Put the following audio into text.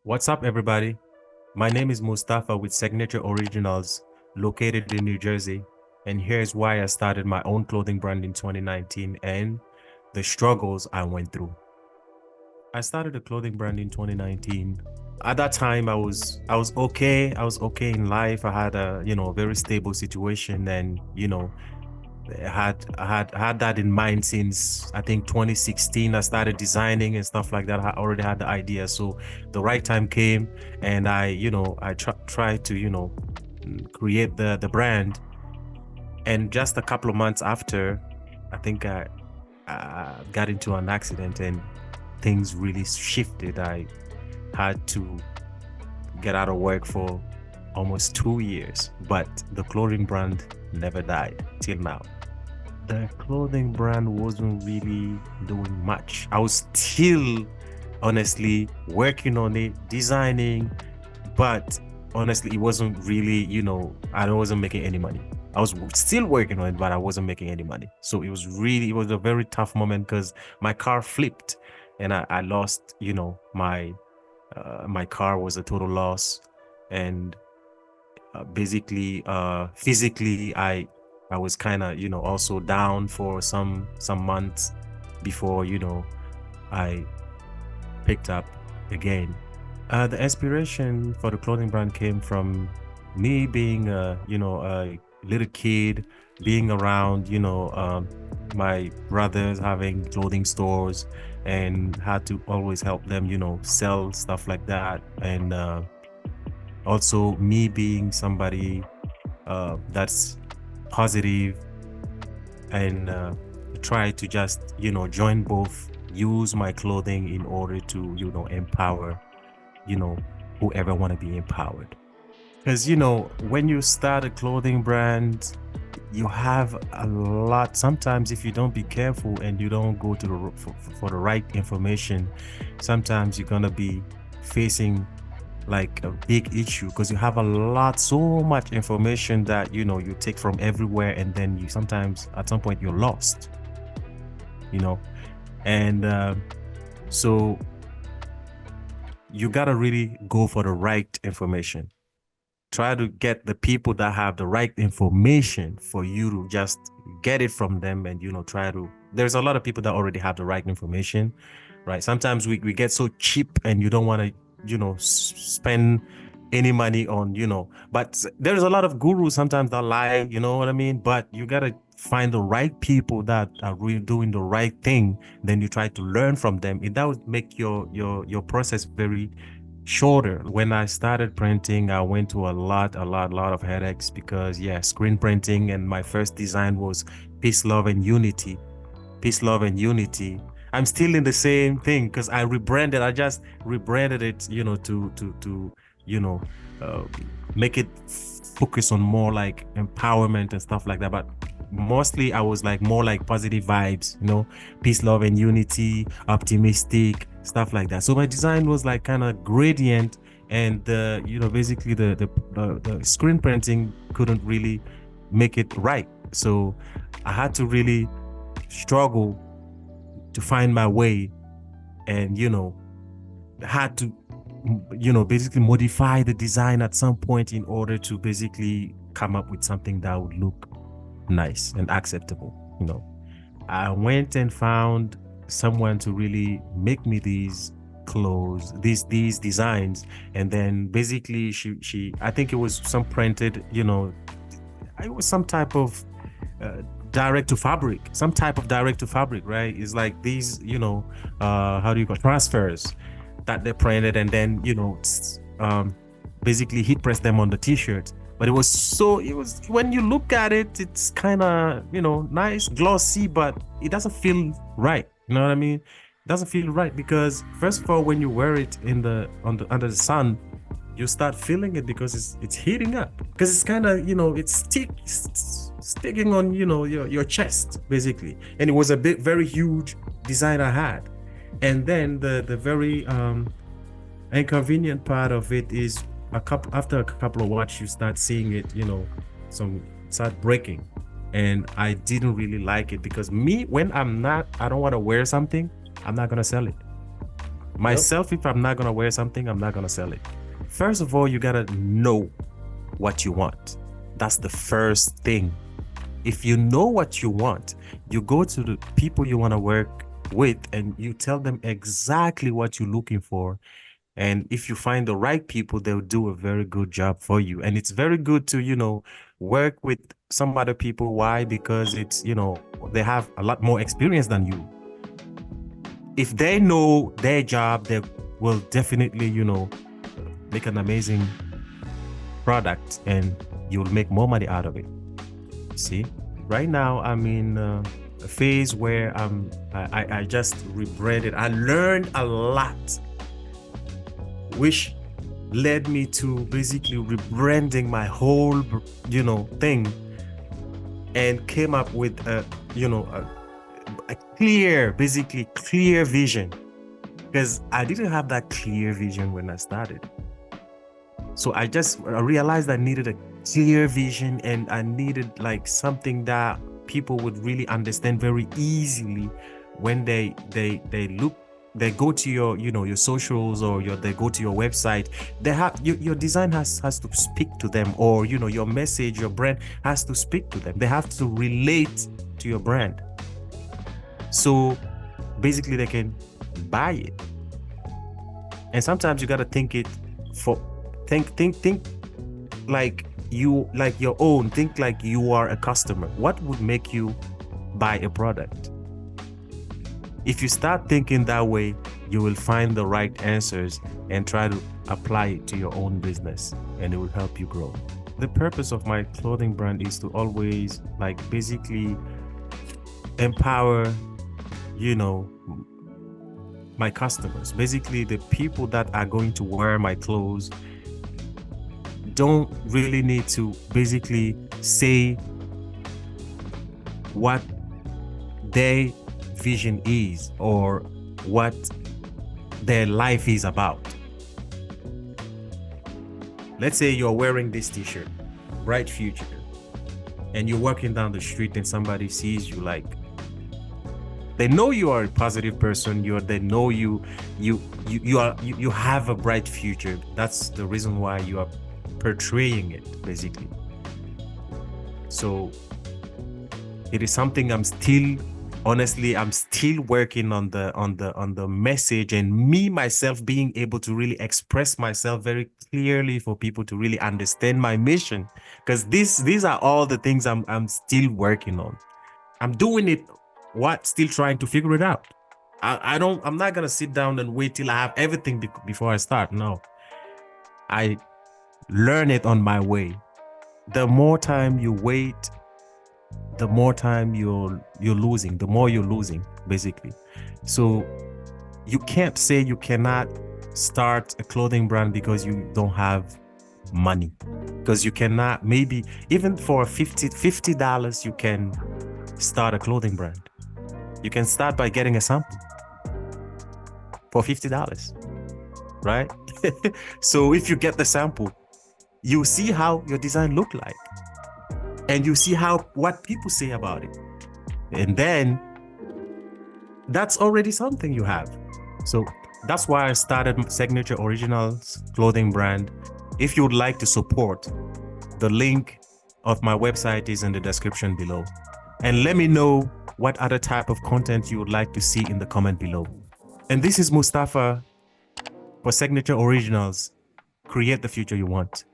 What's up, everybody? My name is Mustafa with Signature Originals, located in New Jersey. And here's why I started my own clothing brand in 2019 and the struggles I went through. I started a clothing brand in 2019. At that time, I was okay. I was okay in life. I had a very stable situation, and I had that in mind since I think 2016. I started designing and stuff like that. I already had the idea, so the right time came, and I tried to create the brand. And just a couple of months after, I think I got into an accident and things really shifted. I had to get out of work for almost 2 years, but the clothing brand never died till now. The clothing brand wasn't really doing much. I was still honestly working on it, designing, but honestly, it wasn't really, I wasn't making any money. I was still working on it, but I wasn't making any money. So it was a very tough moment because my car flipped and I lost, my car was a total loss. And basically physically I was kind of also down for some months before I picked up again. The inspiration for the clothing brand came from me being a little kid, being around my brothers having clothing stores, and had to always help them sell stuff like that. And also me being somebody that's positive and try to just join both, use my clothing in order to empower you know whoever want to be empowered. Because when you start a clothing brand, you have a lot. Sometimes if you don't be careful and you don't go to for the right information, sometimes you're gonna be facing like a big issue because you have so much information that you take from everywhere, and then you sometimes at some point you're lost, you know and so you gotta really go for the right information. Try to get the people that have the right information for you to just get it from them, and try to there's a lot of people that already have the right information, right? Sometimes we get so cheap and you don't want to spend any money on but there's a lot of gurus sometimes that lie, you know what I mean? But you got to find the right people that are really doing the right thing. Then you try to learn from them, and that would make your process very shorter. When I started printing, I went to a lot of headaches because screen printing, and my first design was peace, love, and unity. Peace, love, and unity. I'm still in the same thing because I rebranded. I just rebranded it, to you know, uh, make it focus on more like empowerment and stuff like that. But mostly, I was like more like positive vibes, peace, love, and unity, optimistic stuff like that. So my design was like kind of gradient, and basically the screen printing couldn't really make it right. So I had to really struggle to find my way, and had to basically modify the design at some point in order to basically come up with something that would look nice and acceptable. I went and found someone to really make me these clothes, these designs. And then basically she I think it was some printed, it was some type of direct to fabric, some type of direct to fabric, right? It's like these, how do you call transfers that they printed, and then basically heat press them on the t-shirt. But it was, when you look at it, it's kind of nice, glossy, but it doesn't feel right. You know what I mean? It doesn't feel right because first of all, when you wear it under the sun, you start feeling it because it's heating up, because it's kind of it's sticking on your chest basically. And it was a bit very huge design I had. And then the very inconvenient part of it is after a couple of watch, you start seeing it, some start breaking. And I didn't really like it because me, when I don't want to wear something, I'm not gonna sell it. Myself, if I'm not gonna wear something, I'm not gonna sell it. First of all, you gotta know what you want. That's the first thing. If you know what you want, you go to the people you want to work with and you tell them exactly what you're looking for. And if you find the right people, they'll do a very good job for you. And it's very good to, work with some other people. Why? Because it's, they have a lot more experience than you. If they know their job, they will definitely, make an amazing product and you'll make more money out of it. See, right now I'm in a phase where I just rebranded. I learned a lot, which led me to basically rebranding my whole, thing, and came up with a clear vision, because I didn't have that clear vision when I started. So I realized I needed a clear vision, and I needed like something that people would really understand very easily when they go to your your socials, or they go to your website. They have your design has to speak to them, or your message, your brand has to speak to them. They have to relate to your brand, so basically they can buy it. And sometimes you got to think like your own. Think like you are a customer. What would make you buy a product? If you start thinking that way, you will find the right answers and try to apply it to your own business, and it will help you grow. The purpose of my clothing brand is to always basically empower my customers. Basically, the people that are going to wear my clothes don't really need to basically say what their vision is or what their life is about. Let's say you're wearing this t-shirt, Bright Future, and you're walking down the street and somebody sees you, they know you are a positive person. They know you have a bright future. That's the reason why you are portraying it, basically. So it is something I'm still working on the message, and me myself being able to really express myself very clearly for people to really understand my mission, because these are all the things I'm still working on. I'm doing it, still trying to figure it out. I'm not gonna sit down and wait till I have everything before I start. No, I learn it on my way. The more time you wait, the more time you're losing, the more you're losing, basically. So you can't say you cannot start a clothing brand because you don't have money, because you cannot. Maybe even for $50 you can start a clothing brand. You can start by getting a sample for $50, right? So if you get the sample, you see how your design look like, and you see what people say about it, and then that's already something you have. So that's why I started Signature Originals clothing brand. If you would like to support, the link of my website is in the description below, and let me know what other type of content you would like to see in the comment below. And this is Mustafa for Signature Originals. Create the future you want.